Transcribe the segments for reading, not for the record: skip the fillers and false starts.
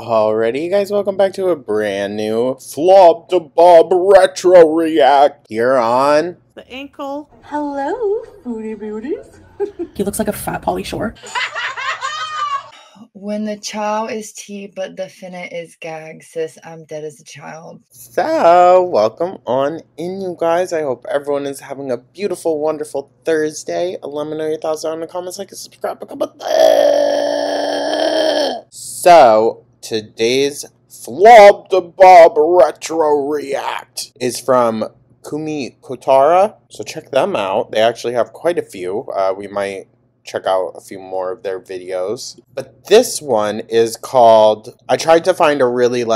Alrighty, guys, welcome back to a brand new Flob to Bob Retro React here on the ankle. Hello, Foodie Beauties. He looks like a fat Pauly Shore. When the chow is tea, but the finna is gag, sis, I'm dead as a child. So, welcome on in, you guys. I hope everyone is having a beautiful, wonderful Thursday. Let me know your thoughts down in the comments, like and subscribe, So, today's Flob to Bob Retro React is from Kumi Kotara, so check them out. They actually have quite a few. We might check out a few more of their videos. But this one is called, I tried to find a really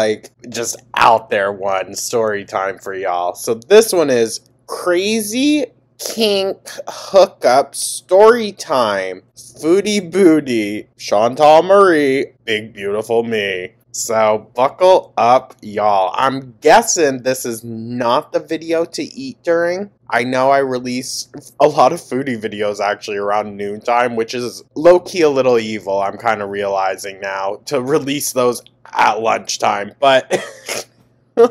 just out there one story time for y'all. So this one is Crazy Kink Hookup Story Time. Foodie Booty, Chantal Marie, Big Beautiful Me. So buckle up, y'all. I'm guessing this is not the video to eat during. I know I release a lot of foodie videos actually around noontime, which is low-key a little evil, I'm kind of realizing now, to release those at lunchtime. But I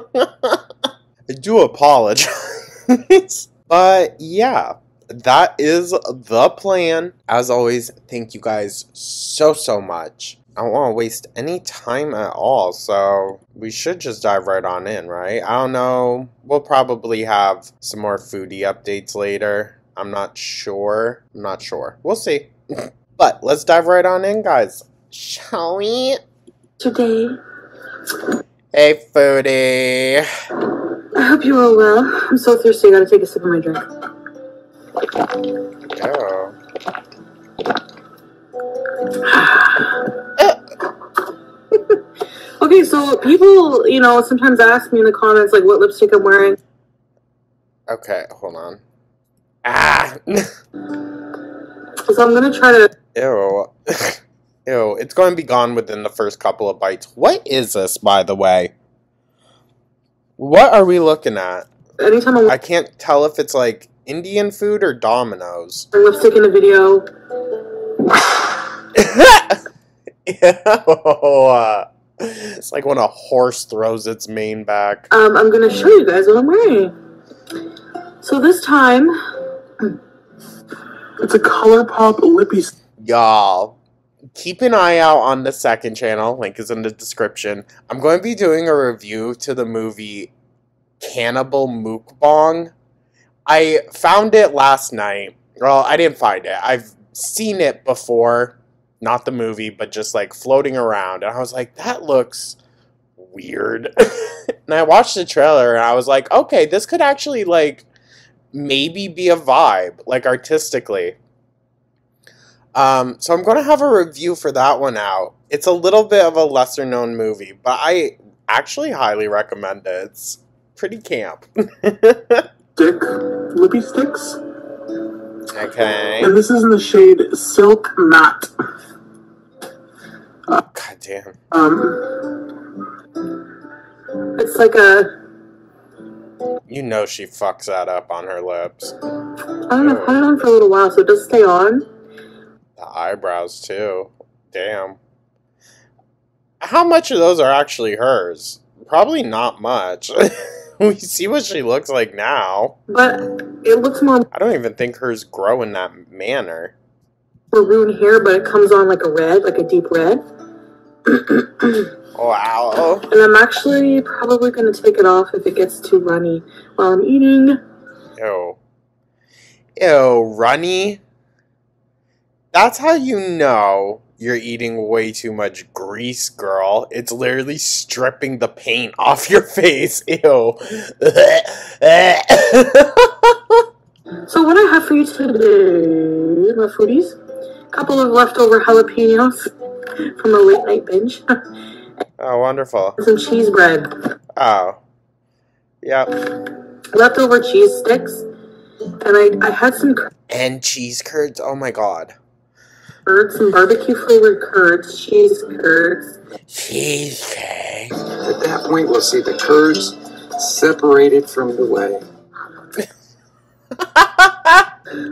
do apologize. But yeah, that is the plan. As always, thank you guys so much. I don't want to waste any time at all, so we should just dive right on in, right? I don't know. We'll probably have some more foodie updates later. I'm not sure. We'll see. But let's dive right on in, guys. Shall we? Today. Hey, foodie. I hope you are well. I'm so thirsty. I gotta take a sip of my drink. Oh. Okay, so people, sometimes ask me in the comments, what lipstick I'm wearing. Okay, hold on. Ah! So I'm gonna try to... Ew. Ew, it's going to be gone within the first couple of bites. What is this, by the way? What are we looking at? Anytime I can't tell if it's Indian food or Domino's. Lipstick in a video. Ew. It's like when a horse throws its mane back. I'm gonna show you guys what I'm wearing. So this time, it's a ColourPop lippy. Y'all, keep an eye out on the second channel. Link is in the description. I'm going to be doing a review to the movie Cannibal Mukbang. I found it last night. Well, I didn't find it. I've seen it before. Not the movie, but just floating around. And I was like, that looks weird. And I watched the trailer and I was like, okay, this could actually maybe be a vibe, artistically. So I'm going to have a review for that one out. It's a little bit of a lesser known movie, but I actually highly recommend it. It's pretty camp. Lippy sticks. Okay. And this is in the shade Silk Matte. God damn. it's like a... You know she fucks that up on her lips. I don't know, I've had it on for a little while, so it does stay on. The eyebrows, too. Damn. How much of those are actually hers? Probably not much. We see what she looks like now. But it looks more... I don't even think hers grow in that manner. maroon here, but it comes on like a red, like a deep red. Wow. And I'm actually probably going to take it off if it gets too runny while I'm eating. Ew. Ew, runny? That's how you know you're eating way too much grease, girl. It's literally stripping the paint off your face. Ew. So what I have for you today, my foodies, a couple of leftover jalapenos from a late night binge. Oh, wonderful. Some cheese bread. Oh. Yep. Leftover cheese sticks. And I had some And cheese curds? Oh my god. curds, some barbecue flavored curds, cheese curds. Cheese curds. At that point, we'll see the curds separated from the whey.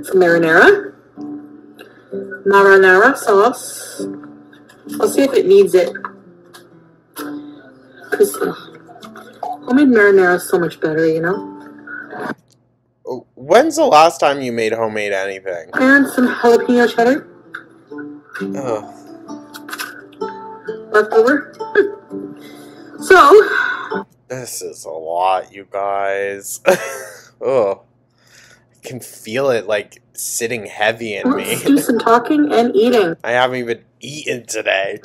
Some marinara sauce. I'll see if it needs it. Because homemade marinara is so much better, you know? When's the last time you made homemade anything? And some jalapeno cheddar Ugh. left over. So, This is a lot, you guys. Oh, I can feel it like sitting heavy in me. let's do some talking and eating. I haven't even eaten today.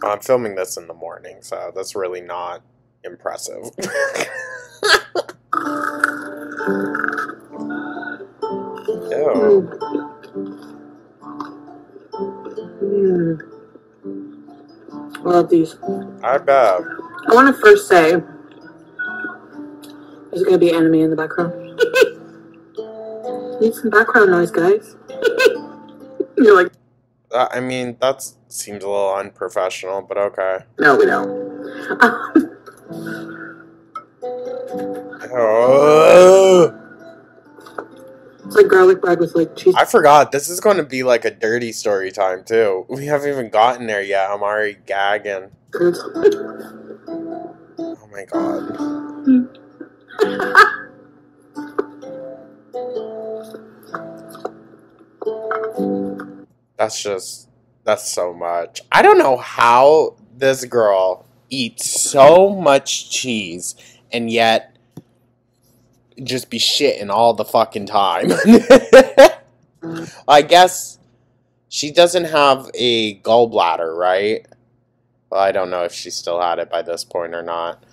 I'm filming this in the morning, so that's really not impressive. Ew. I love these. I bet. I want to first say there's going to be anime in the background. Need some background noise, guys. You're like, I mean, that seems a little unprofessional, but okay. no, we don't. Oh. It's like garlic bread with like cheese. I forgot, this is going to be like a dirty story time, too. We haven't even gotten there yet. I'm already gagging. Oh my god. That's so much. I don't know how this girl eats so much cheese and yet just be shitting all the fucking time. I guess she doesn't have a gallbladder, right? Well, I don't know if she still had it by this point or not.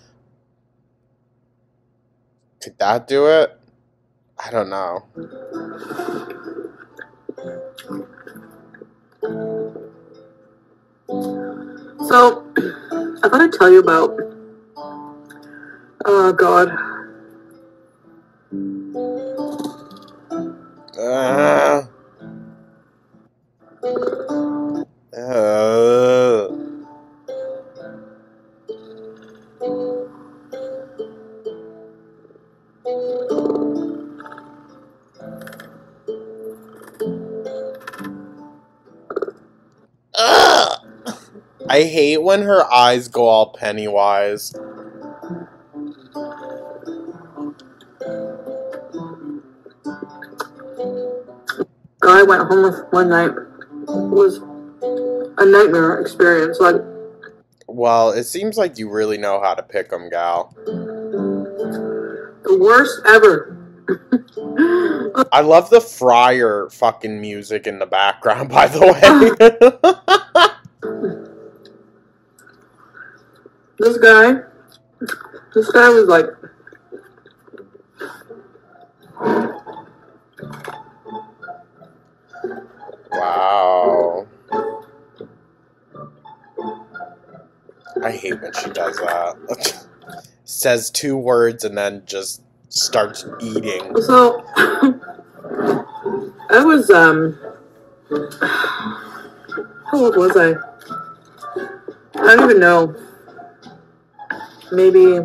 Could that do it? I don't know. So, I thought I'd tell you about, oh god, I hate when her eyes go all Pennywise. girl I went home with one night was a nightmare experience. Like, Well, it seems like you really know how to pick 'em, gal. the worst ever. I love the Fryer fucking music in the background, by the way. This guy was like, Wow. I hate when she does that. Says 2 words and then just starts eating. so, I was, how old was I? I don't even know. Maybe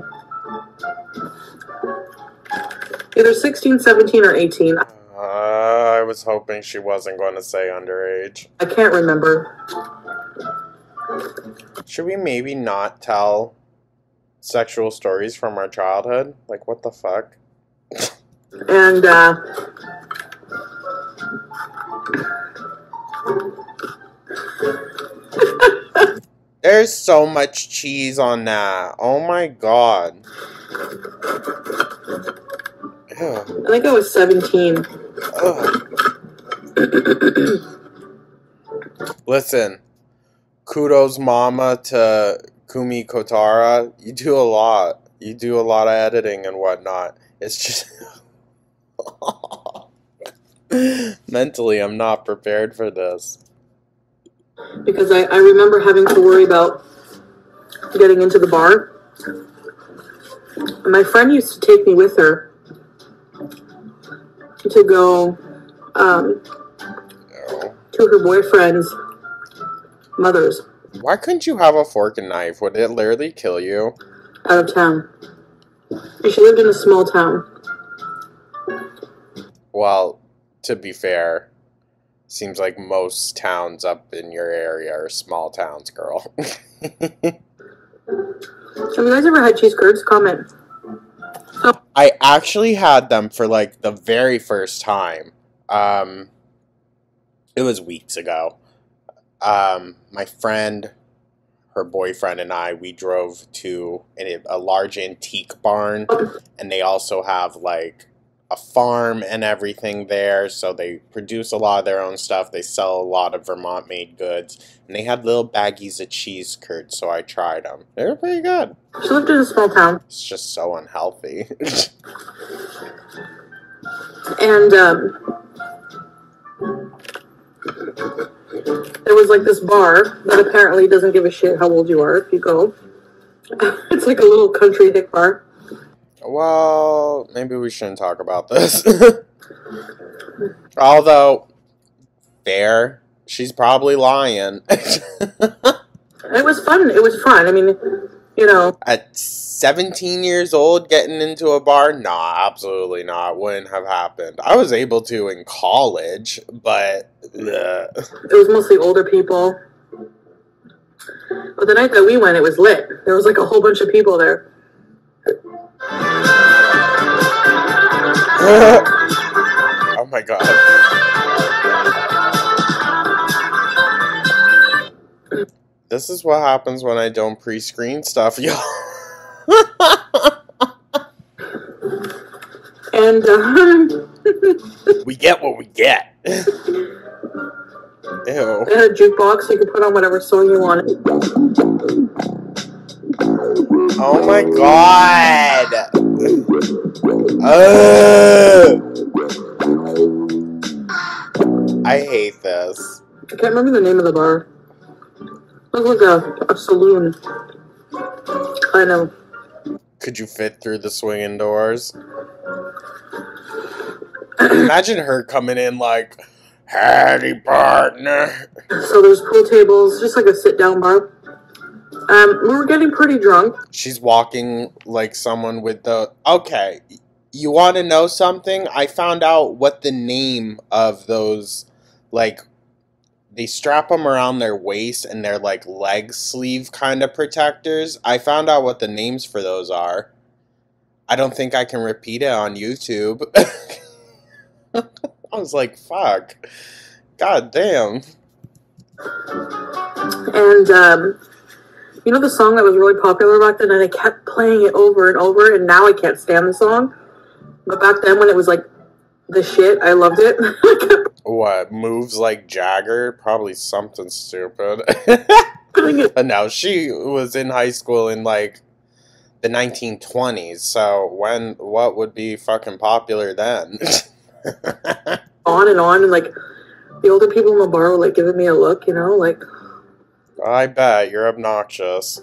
either 16, 17, or 18. I was hoping she wasn't going to say underage. I can't remember. Should we maybe not tell sexual stories from our childhood? Like, what the fuck? And, There's so much cheese on that. Oh my god. Ew. I think I was 17. Ugh. Listen, kudos mama to Kumi Kotara. You do a lot. You do a lot of editing and whatnot. It's just... Mentally, I'm not prepared for this. Because I remember having to worry about getting into the bar. And my friend used to take me with her to go to her boyfriend's mother's Why couldn't you have a fork and knife? Would it literally kill you? out of town. And she lived in a small town. Well, to be fair, seems like most towns up in your area are small towns, girl. Have you guys ever had cheese curds? Comment. I actually had them for like the very first time. It was weeks ago. My friend, her boyfriend, and I, we drove to a large antique barn, and they also have like a farm and everything there, so they produce a lot of their own stuff. They sell a lot of Vermont made goods, and they had little baggies of cheese curds, so I tried them. They were pretty good. She lived in a small town. It's just so unhealthy. And there was like this bar that apparently doesn't give a shit how old you are if you go. It's like a little country hick bar. Well, maybe we shouldn't talk about this. Although, fair, she's probably lying. It was fun. It was fun. I mean, you know. At 17 years old, getting into a bar? Nah, absolutely not. Wouldn't have happened. I was able to in college, but... It was mostly older people. But the night that we went, it was lit. There was like a whole bunch of people there. Oh my god. This is what happens when I don't pre-screen stuff, y'all. And we get what we get. Ew. They had a jukebox, so you could put on whatever song you wanted. Oh my god. I hate this. I can't remember the name of the bar. It was like a saloon. I know. Could you fit through the swinging doors? Imagine her coming in like, howdy, partner. So there's pool tables, just like a sit-down bar. We were getting pretty drunk. She's walking like someone with the... Okay, you want to know something? I found out what the name of those, like... They strap them around their waist and they're like leg sleeve kind of protectors. I found out what the names for those are. I don't think I can repeat it on YouTube. I was like, fuck. God damn. And, you know the song that was really popular back then, and I kept playing it over and over, and now I can't stand the song. But back then when it was like the shit, I loved it. What, moves like Jagger? Probably something stupid. But no, she was in high school in like the 1920s, so what would be fucking popular then? On, and like the older people in the bar were like giving me a look, you know, like, I bet, you're obnoxious.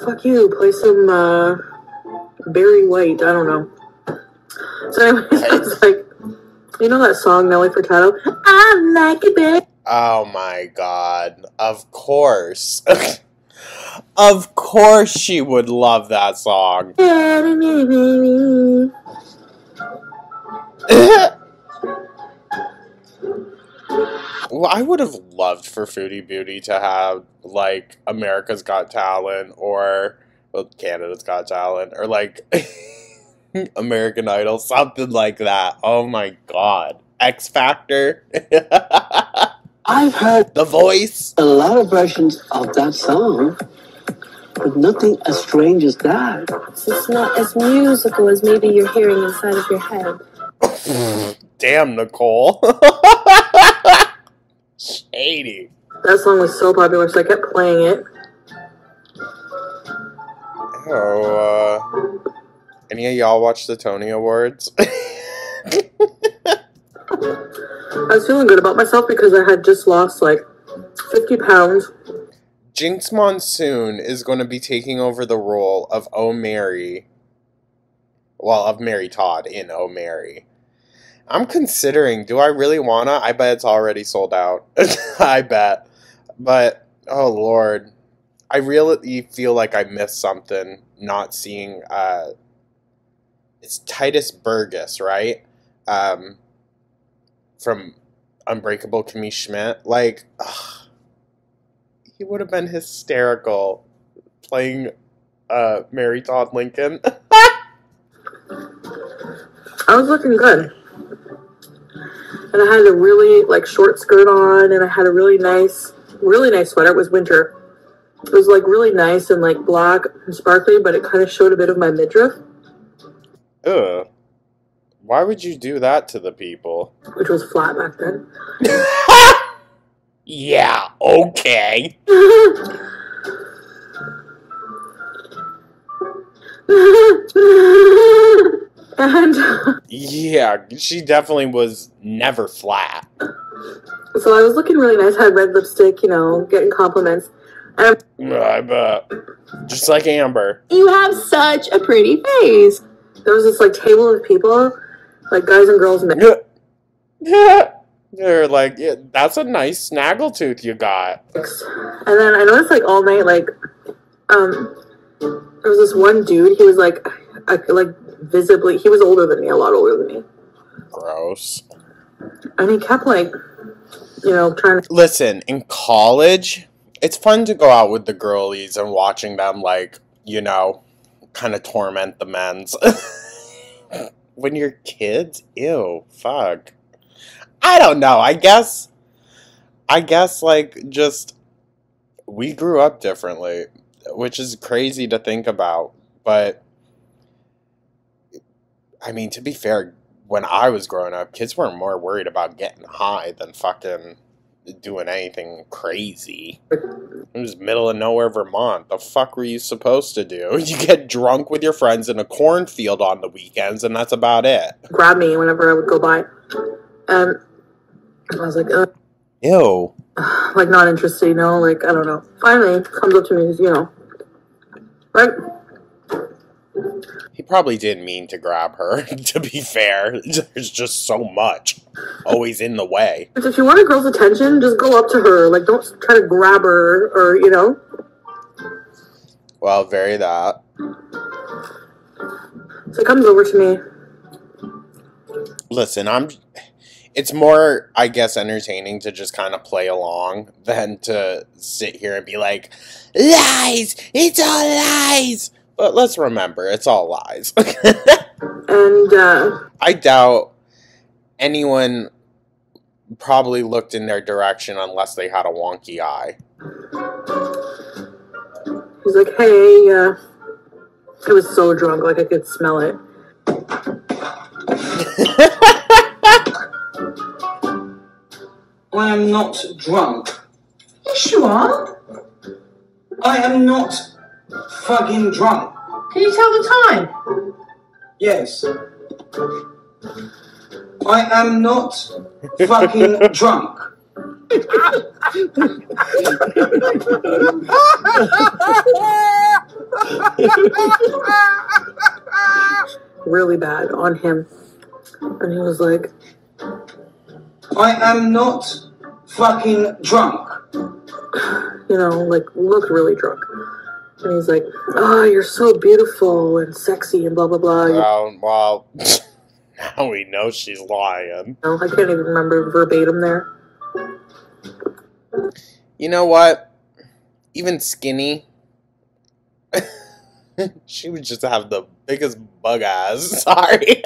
fuck you, play some Barry White, I don't know. So anyways, I was like, you know that song, Nelly Furtado? I like it, babe. Oh my god. Of course. Of course she would love that song. Well, I would have loved for Foodie Beauty to have, like, America's Got Talent, or, well, Canada's Got Talent, or, like, American Idol, something like that. Oh my god. X Factor. I've heard The Voice. a lot of versions of that song, but nothing as strange as that. It's not as musical as maybe you're hearing inside of your head. Damn, Nicole. Shady. That song was so popular, so I kept playing it. Oh, any of y'all watch the Tony Awards? I was feeling good about myself because I had just lost like 50 pounds. Jinx Monsoon is going to be taking over the role of Oh Mary. Well, of Mary Todd in Oh Mary. I'm considering, do I really wanna? I bet it's already sold out. I bet. But, oh lord. I really feel like I missed something not seeing, it's Titus Burgess, right? From Unbreakable Kimmy Schmidt. Like, ugh, he would have been hysterical playing Mary Todd Lincoln. I was looking good. And I had a really, like, short skirt on, and I had a really nice sweater. It was winter. It was, like, really nice and, like, black and sparkly, but it kind of showed a bit of my midriff. Ugh. Why would you do that to the people? Which was flat back then. Yeah, okay. And yeah, she definitely was never flat. so I was looking really nice, had red lipstick, you know, getting compliments. And I bet. Just like Amber. You have such a pretty face. there was this, like, table of people, like, guys and girls mixed. Yeah. They're like, yeah, that's a nice snaggletooth you got. And then I noticed, like, all night, like, there was this one dude, he was, like, visibly, he was older than me, a lot older than me. Gross. And he kept, like, you know, trying to... Listen, in college, it's fun to go out with the girlies and watching them, like, you know, kind of torment the men's. When you're kids, ew, fuck. I don't know, I guess, like, just, we grew up differently, which is crazy to think about, but, I mean, to be fair, when I was growing up, kids weren't more worried about getting high than fucking doing anything crazy. It was middle of nowhere Vermont. The fuck were you supposed to do? You get drunk with your friends in a cornfield on the weekends, and that's about it. Grab me whenever I would go by. And I was like, Ew. like, not interested, you know, like, I don't know. Finally, comes up to me, you know, right? He probably didn't mean to grab her, to be fair. There's just so much always in the way. If you want a girl's attention, just go up to her. Like, don't try to grab her or, you know. Well, very that. So he comes over to me. Listen, it's more, I guess, entertaining to just kind of play along than to sit here and be like, lies! It's all lies! But let's remember, it's all lies. And, I doubt anyone probably looked in their direction unless they had a wonky eye. he's like, hey, I was so drunk, like, I could smell it. I am not drunk. Yes, you are. I am not fucking drunk. Can you tell the time? Yes. I am not fucking drunk. Really bad on him. And he was like, I am not fucking drunk. you know, like, looked really drunk. And he's like, oh, you're so beautiful and sexy and blah, blah, blah. Well, now we know she's lying. You know, I can't even remember verbatim there. You know what? Even skinny, she would just have the biggest bug eyes. Sorry.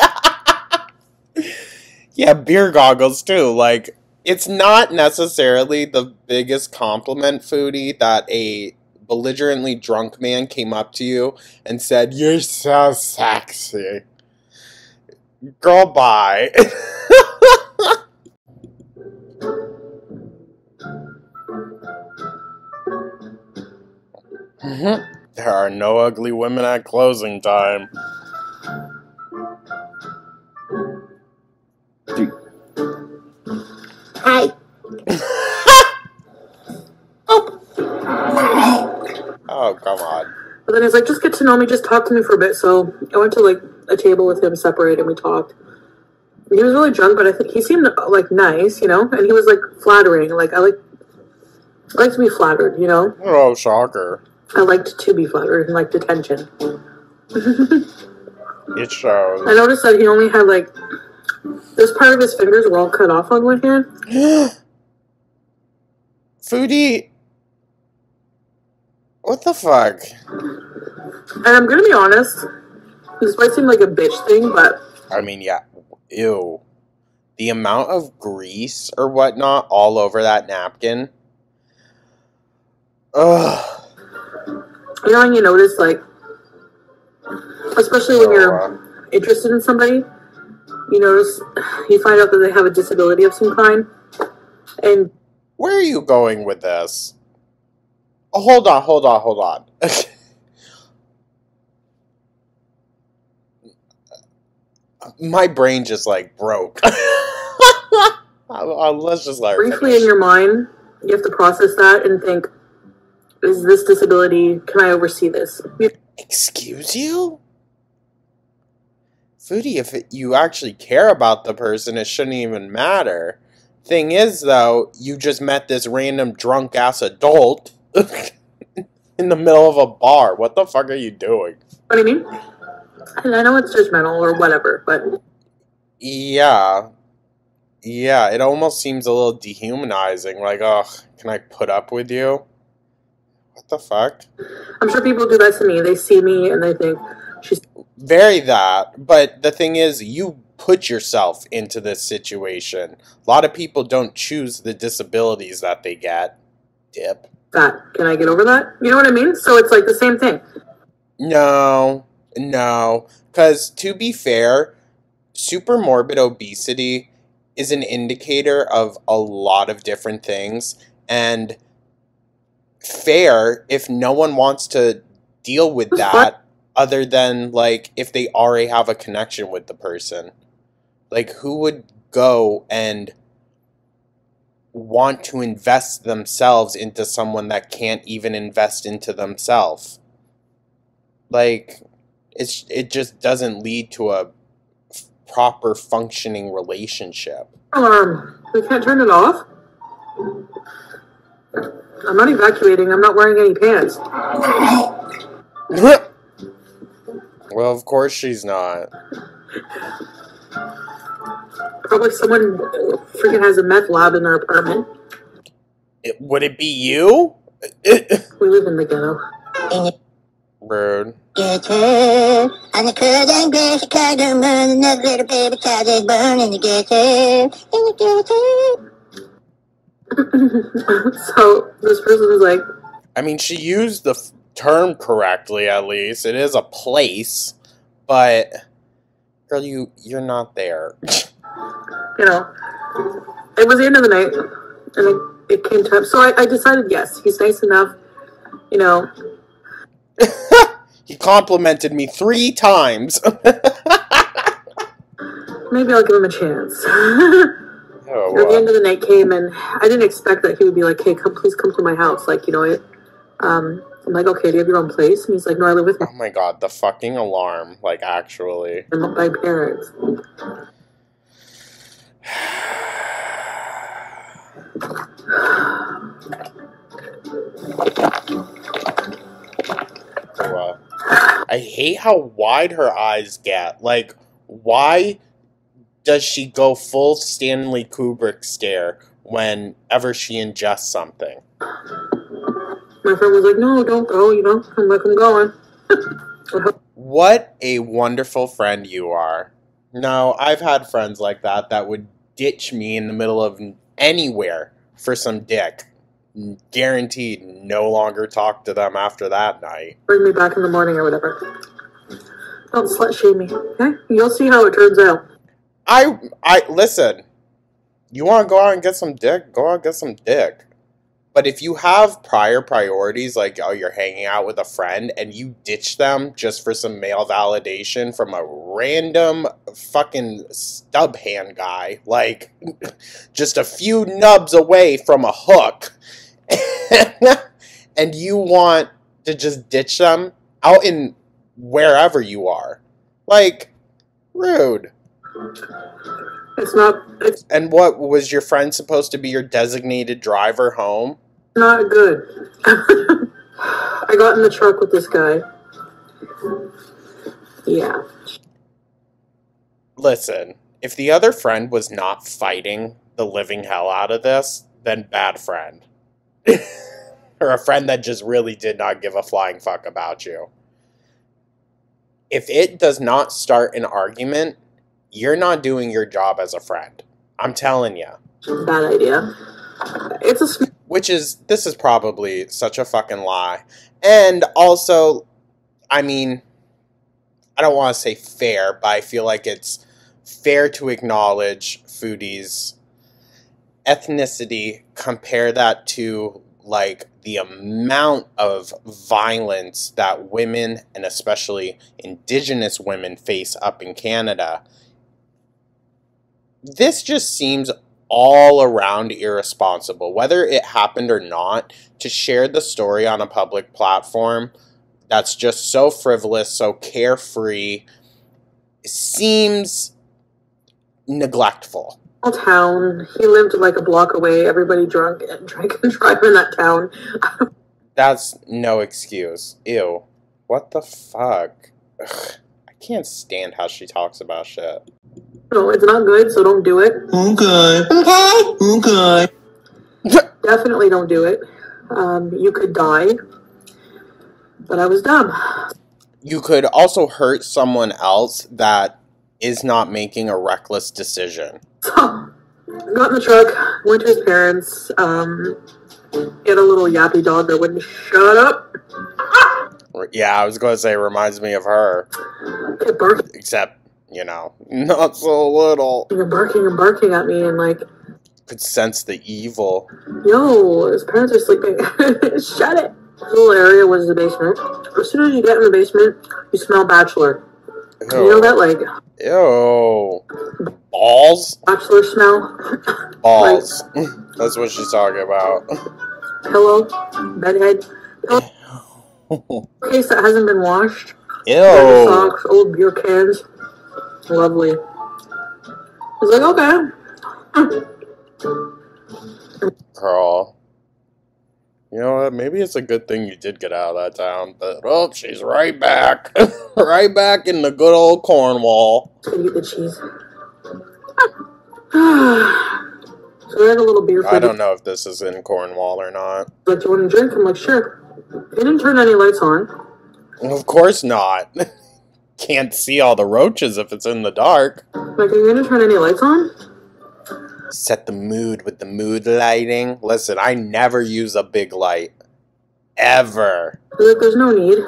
Yeah, beer goggles too. Like, it's not necessarily the biggest compliment, Foodie, that a belligerently drunk man came up to you and said, you're so sexy. Girl, bye. There are no ugly women at closing time. Hi. Oh, come on. But then he's like, just get to know me, just talk to me for a bit. So I went to, like, a table with him, separate, and we talked. He was really drunk, but I think he seemed, like, nice, you know? And he was, like, flattering. Like, I like to be flattered, you know? Oh, shocker. I liked to be flattered and liked attention. It shows. I noticed that he only had, like, this part of his fingers were all cut off on one hand. Foodie, What the fuck? And I'm gonna be honest, this might seem like a bitch thing, but I mean, yeah. Ew. The amount of grease or whatnot all over that napkin. Ugh. you know when you notice, like, especially when you're interested in somebody, you notice, you find out that they have a disability of some kind, and... Where are you going with this? Oh, hold on. My brain just, like, broke. Let's just let her briefly finish. in your mind, you have to process that and think, is this disability, can I oversee this? Excuse you? Foodie, if you actually care about the person, it shouldn't even matter. Thing is, though, you just met this random drunk-ass adult in the middle of a bar. What the fuck are you doing? What do you mean? And I know it's judgmental or whatever, but... Yeah. Yeah, it almost seems a little dehumanizing. Like, ugh, can I put up with you? What the fuck? I'm sure people do that to me. They see me and they think, she's... Very that. But the thing is, you put yourself into this situation. A lot of people don't choose the disabilities that they get. Dip. Fat. Can I get over that? You know what I mean? So it's like the same thing. No. Because, to be fair, super morbid obesity is an indicator of a lot of different things. And fair, if no one wants to deal with that, other than, like, if they already have a connection with the person. Like, who would go and want to invest themselves into someone that can't even invest into themselves? Like, it just doesn't lead to a proper functioning relationship. We can't turn it off? I'm not evacuating. I'm not wearing any pants. Well, of course she's not. Probably someone freaking has a meth lab in their apartment. Would it be you? We live in the ghetto. Rude. On the curd and grass, a cardamom, another little baby child is born in the ghetto. So this person is like... I mean, she used the term correctly, at least. It is a place, but girl, you're not there. You know, it was the end of the night, and it came time. So I decided, yes, he's nice enough, you know. He complimented me 3 times. Maybe I'll give him a chance. Oh, At the end of the night came, and I didn't expect that he would be like, hey, please come to my house. Like, you know, I'm like, okay, do you have your own place? And he's like, no, I live with oh my god, the fucking alarm. Like, actually. my parents. I hate how wide her eyes get. Like, why does she go full Stanley Kubrick stare whenever she ingests something? My friend was like, no, don't go, you know. I'm like, I'm going. What a wonderful friend you are. No, I've had friends like that would ditch me in the middle of anywhere for some dick. Guaranteed no longer talk to them after that night. Bring me back in the morning or whatever. Don't slut shame me, okay? You'll see how it turns out. I listen. You want to go out and get some dick? Go out and get some dick. But if you have prior priorities, like, oh, you're hanging out with a friend, and you ditch them just for some male validation from a random fucking stub hand guy, like, just a few nubs away from a hook, and you want to just ditch them out in wherever you are. Like, rude. It's not... And what, was your friend supposed to be your designated driver home? Not good. I got in the truck with this guy. Yeah. Listen, if the other friend was not fighting the living hell out of this, then bad friend. or a friend that just really did not give a flying fuck about you. If it does not start an argument, you're not doing your job as a friend. I'm telling you. Bad idea. This is probably such a fucking lie. And also, I mean, I don't want to say fair, but I feel like it's fair to acknowledge Foodie's ethnicity. Compare that to, like, the amount of violence that women, and especially Indigenous women, face up in Canada. This just seems all around irresponsible, whether it happened or not, to share the story on a public platform that's just so frivolous, so carefree, seems neglectful. Town. He lived like a block away. Everybody drank and drive in that town. That's no excuse. Ew. What the fuck? Ugh. I can't stand how she talks about shit. No, it's not good, so don't do it. Okay. Definitely don't do it. You could die. But I was dumb. You could also hurt someone else that is not making a reckless decision. So, got in the truck, went to his parents. He had a little yappy dog that wouldn't shut up. Yeah, I was going to say, reminds me of her. Except, you know, not so little. You're barking and barking at me and like... Could sense the evil. Yo, his parents are sleeping. Shut it. This little area was the basement. As soon as you get in the basement, you smell bachelor. Ew. You know that, like... Ew. Balls? Bachelor smell? Balls. Like, that's what she's talking about. Pillow? Bedhead? Case that hasn't been washed. Ew. Socks, old beer cans. Lovely. He's like, okay. Girl. You know what? Maybe it's a good thing you did get out of that town. But, oh, she's right back. Right back in the good old Cornwall. Eat the cheese. So I had a little beer. I don't know if this is in Cornwall or not. Like, do you want to drink? I'm like, sure. They didn't turn any lights on. Of course not. Can't see all the roaches if it's in the dark. Like, are you going to turn any lights on? Set the mood with the mood lighting. Listen, I never use a big light. Ever. Like, there's no need.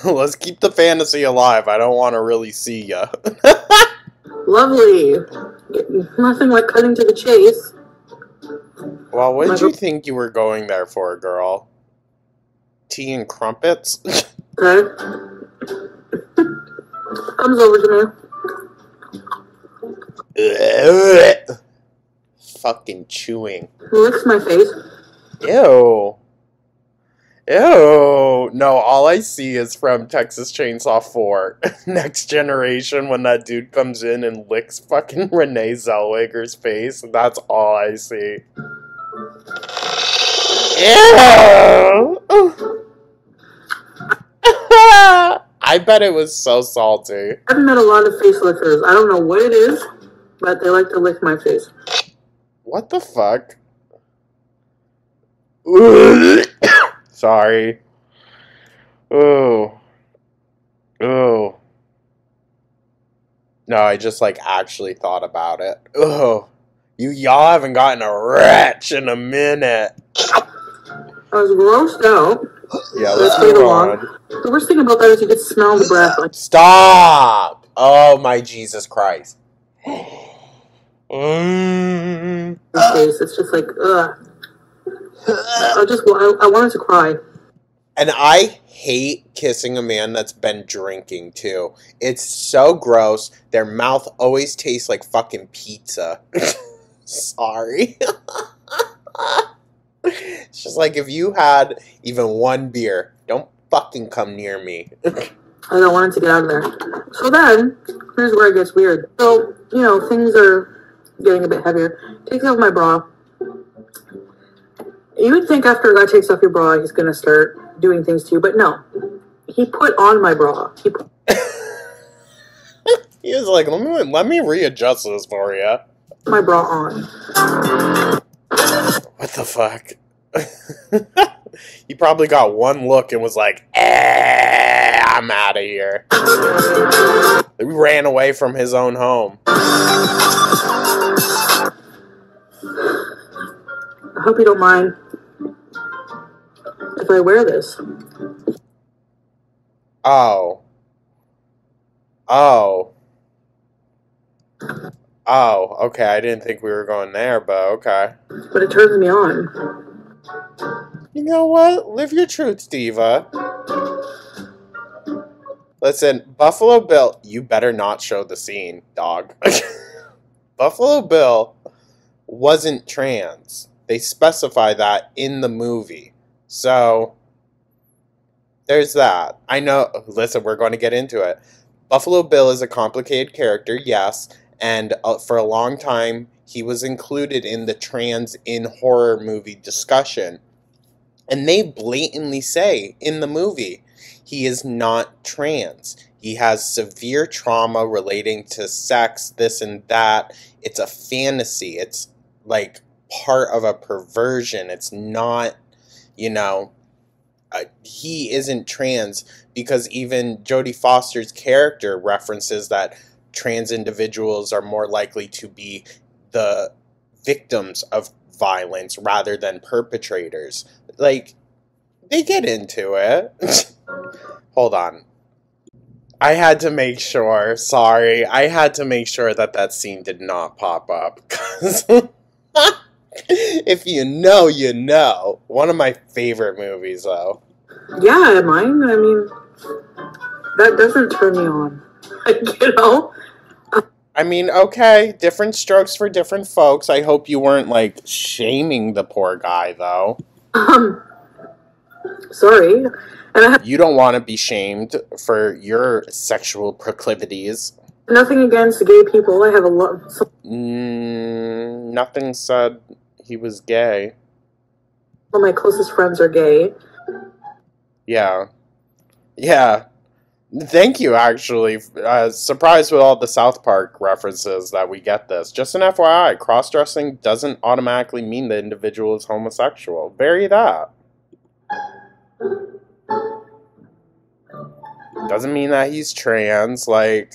Let's keep the fantasy alive. I don't want to really see ya. Lovely. Nothing like cutting to the chase. Well, what did you think you were going there for, girl? Tea and crumpets? Okay. Comes over to me. Fucking chewing. Licks my face. Ew. Ew. No, all I see is from Texas Chainsaw 4. Next Generation, when that dude comes in and licks fucking Renee Zellweger's face. That's all I see. Ew. I bet it was so salty. I've met a lot of face lickers. I don't know what it is, but they like to lick my face. What the fuck? Sorry. Ooh. Ooh. No, I just, like, actually thought about it. Ooh. Y'all haven't gotten a retch in a minute. I was grossed out. Yeah, let's move on. The worst thing about that is you could smell the breath. Stop! Oh, my Jesus Christ. It's just like, ugh. I wanted to cry. And I hate kissing a man that's been drinking, too. It's so gross. Their mouth always tastes like fucking pizza. Sorry. It's just like, if you had even one beer, don't fucking come near me. I don't want to get out of there. So then, here's where it gets weird. So, you know, things are getting a bit heavier. Takes off my bra. You would think after a guy takes off your bra, he's going to start doing things to you, but no. He put on my bra. He was like, let me readjust this for you. My bra on. What the fuck? He probably got one look and was like, I'm out of here. He ran away from his own home. I hope you don't mind if I wear this. Oh. Oh. Oh, okay. I didn't think we were going there, but okay. But it turns me on. You know what? Live your truth, Diva. Listen, Buffalo Bill, you better not show the scene, dog. Buffalo Bill wasn't trans. They specify that in the movie. So, there's that. I know, listen, we're going to get into it. Buffalo Bill is a complicated character, yes, and for a long time, he was included in the trans in horror movie discussion. And they blatantly say in the movie, he is not trans. He has severe trauma relating to sex, this and that. It's a fantasy. It's like part of a perversion. It's not, you know, he isn't trans, because even Jodie Foster's character references that trans individuals are more likely to be the victims of violence rather than perpetrators. Like, they get into it. Hold on. I had to make sure, sorry, I had to make sure that that scene did not pop up. Because if you know, you know. One of my favorite movies, though. Yeah, mine, I mean, that doesn't turn me on. Like, you know? I mean, okay, different strokes for different folks. I hope you weren't, like, shaming the poor guy, though. Sorry. And you don't want to be shamed for your sexual proclivities. Nothing against gay people. I have a lot. Nothing said he was gay. All my closest friends are gay. Yeah. Yeah. Thank you, actually. Surprised with all the South Park references that we get this. Just an FYI, cross-dressing doesn't automatically mean the individual is homosexual. Vary that. Doesn't mean that he's trans. Like,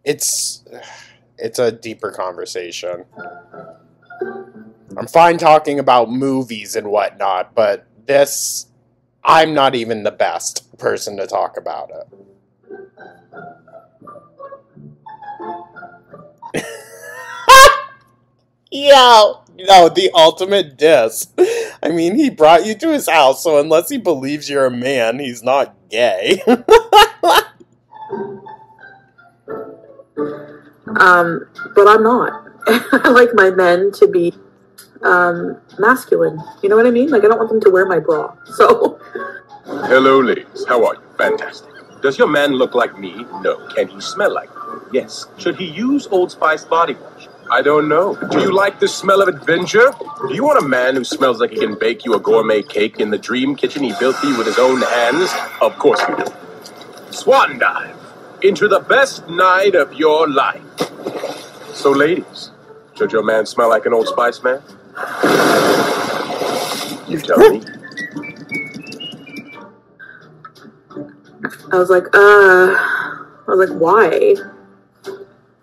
it's a deeper conversation. I'm fine talking about movies and whatnot, but this, I'm not even the best person to talk about it. Yo, no, the ultimate diss. I mean, he brought you to his house, so unless he believes you're a man, he's not gay. But I'm not. I like my men to be masculine. You know what I mean? Like, I don't want them to wear my bra. So. Hello, ladies. How are you? Fantastic. Does your man look like me? No. Can he smell like me? Yes. Should he use Old Spice body wash? I don't know. Do you like the smell of adventure? Do you want a man who smells like he can bake you a gourmet cake in the dream kitchen he built for you with his own hands? Of course you do. Swan dive into the best night of your life. So, ladies, should your man smell like an Old Spice man? You tell me. I was like, why?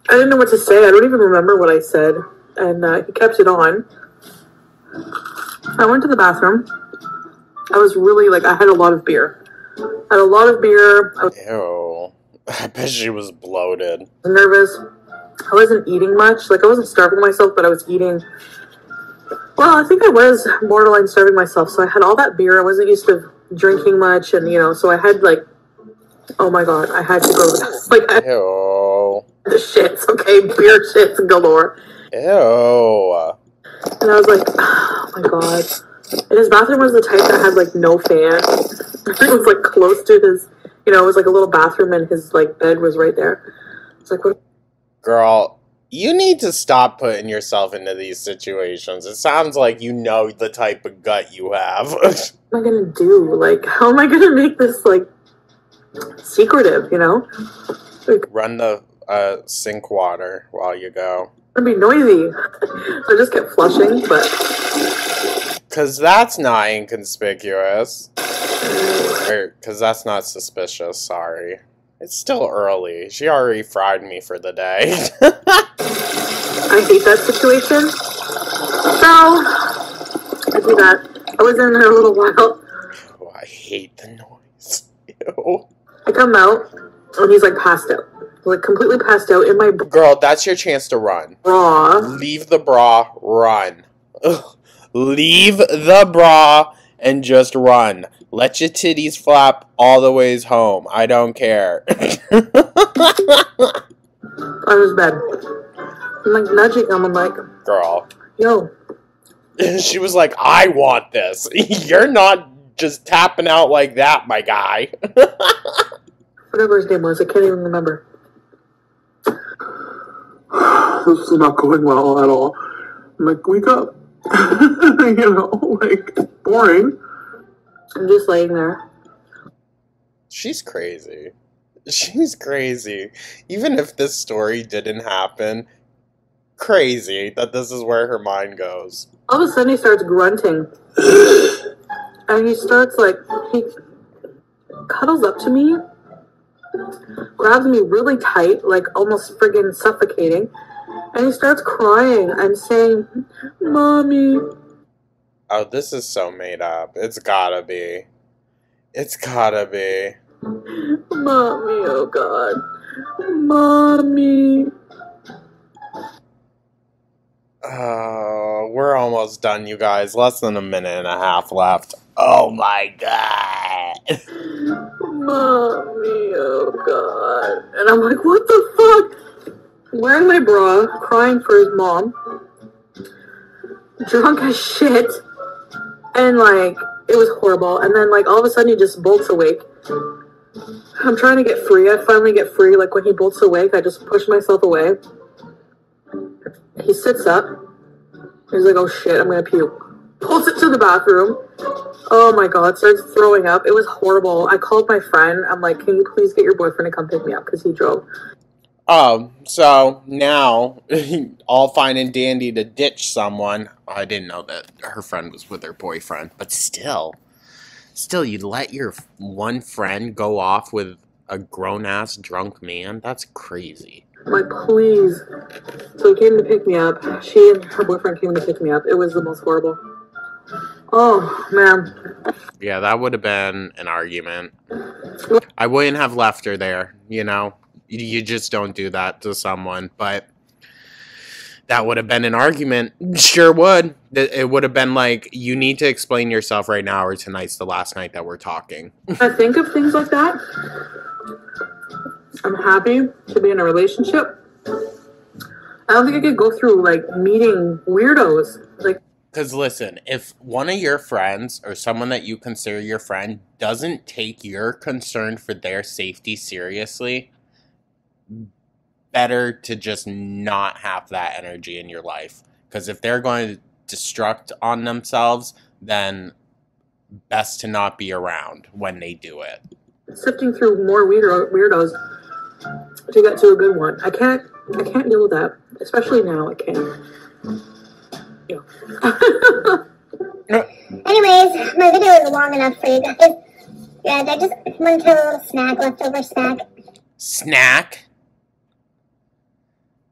I didn't know what to say. I don't even remember what I said. And he kept it on. I went to the bathroom. I was really, like, I had a lot of beer. Ew. I bet she was bloated. I was nervous. I wasn't eating much. Like, I wasn't starving myself, but I was eating. Well, I think I was borderline starving myself. So I had all that beer. I wasn't used to drinking much. And, you know, so I had, like, oh my God, I had to go to the, like, ew. The shits, okay? Beer shits galore. Ew. And I was like, oh my God. And his bathroom was the type that had, like, no fan. It was, like, close to his, you know, it was, like, a little bathroom and his, like, bed was right there. It's like, what? Girl, you need to stop putting yourself into these situations. It sounds like you know the type of gut you have. What am I gonna do? Like, how am I gonna make this, like, secretive, you know? Like, run the sink water while you go. It'd be noisy. So I just kept flushing, but... Because that's not inconspicuous. Or, because that's not suspicious, sorry. It's still early. She already fried me for the day. I hate that situation. So, I do that. I was in there a little while. Oh, I hate the noise. Ew. I come out, and he's like passed out. Like completely passed out in my Girl, that's your chance to run. bra. Leave the bra, run. Ugh. Leave the bra and just run. Let your titties flap all the ways home. I don't care. On his bed. I'm like nudging him. I'm like, Girl. yo. She was like, I want this. You're not just tapping out like that, my guy. Whatever his name was, I can't even remember. This is not going well at all. I'm like, wake up. You know, like, boring. I'm just laying there. She's crazy. She's crazy. Even if this story didn't happen, crazy that this is where her mind goes. All of a sudden he starts grunting. And he starts like, he cuddles up to me, grabs me really tight, like almost friggin' suffocating, and he starts crying and saying, Mommy. Oh, this is so made up. It's gotta be. It's gotta be. Mommy, oh God. Mommy. We're almost done, you guys. Less than a minute and a half left. Oh my God. Mommy, oh God. And I'm like, what the fuck? Wearing my bra, crying for his mom. Drunk as shit. And like, it was horrible. And then like, all of a sudden he just bolts awake. I'm trying to get free. I finally get free. Like when he bolts awake, I just push myself away. He sits up. He's like, oh shit, I'm gonna puke. Pulls it to the bathroom. Oh my God, starts throwing up. It was horrible. I called my friend. I'm like, can you please get your boyfriend to come pick me up? Because he drove. Oh, so now, all fine and dandy to ditch someone. I didn't know that her friend was with her boyfriend. But still, you let your one friend go off with a grown-ass drunk man? That's crazy. I'm like, please. So he came to pick me up. She and her boyfriend came to pick me up. It was the most horrible. Oh, man. Yeah, that would have been an argument. I wouldn't have left her there, you know? You just don't do that to someone, but that would have been an argument. Sure would. It would have been like, you need to explain yourself right now or tonight's the last night that we're talking. I think of things like that. I'm happy to be in a relationship. I don't think I could go through, like, meeting weirdos. Like, because listen, if one of your friends or someone that you consider your friend doesn't take your concern for their safety seriously, better to just not have that energy in your life. Because if they're going to destruct on themselves, then best to not be around when they do it. Sifting through more weirdos to get to a good one. I can't deal with that. Especially now, I can't. Yeah. Anyways, my video is long enough for you guys. Yeah, I just wanted to have a little snack, leftover snack. Snack?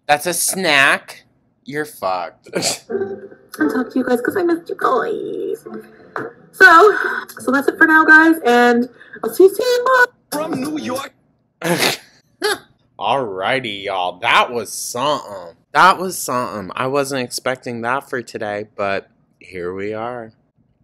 That's a snack? You're fucked. I'll talk to you guys because I missed you guys. So that's it for now, guys, and I'll see you soon. From New York. Alrighty, y'all. That was something. That was something. I wasn't expecting that for today, but here we are.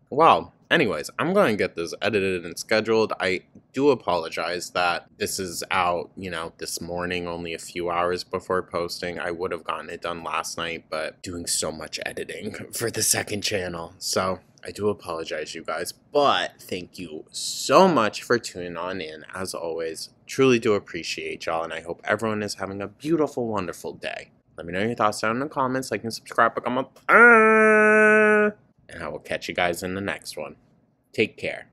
Well, anyways, I'm going to get this edited and scheduled. I do apologize that this is out, this morning, only a few hours before posting. I would have gotten it done last night, but doing so much editing for the second channel. So I do apologize, you guys, but thank you so much for tuning on in. As always, truly do appreciate y'all, and I hope everyone is having a beautiful, wonderful day. Let me know your thoughts down in the comments, like and subscribe, become a... and I will catch you guys in the next one. Take care.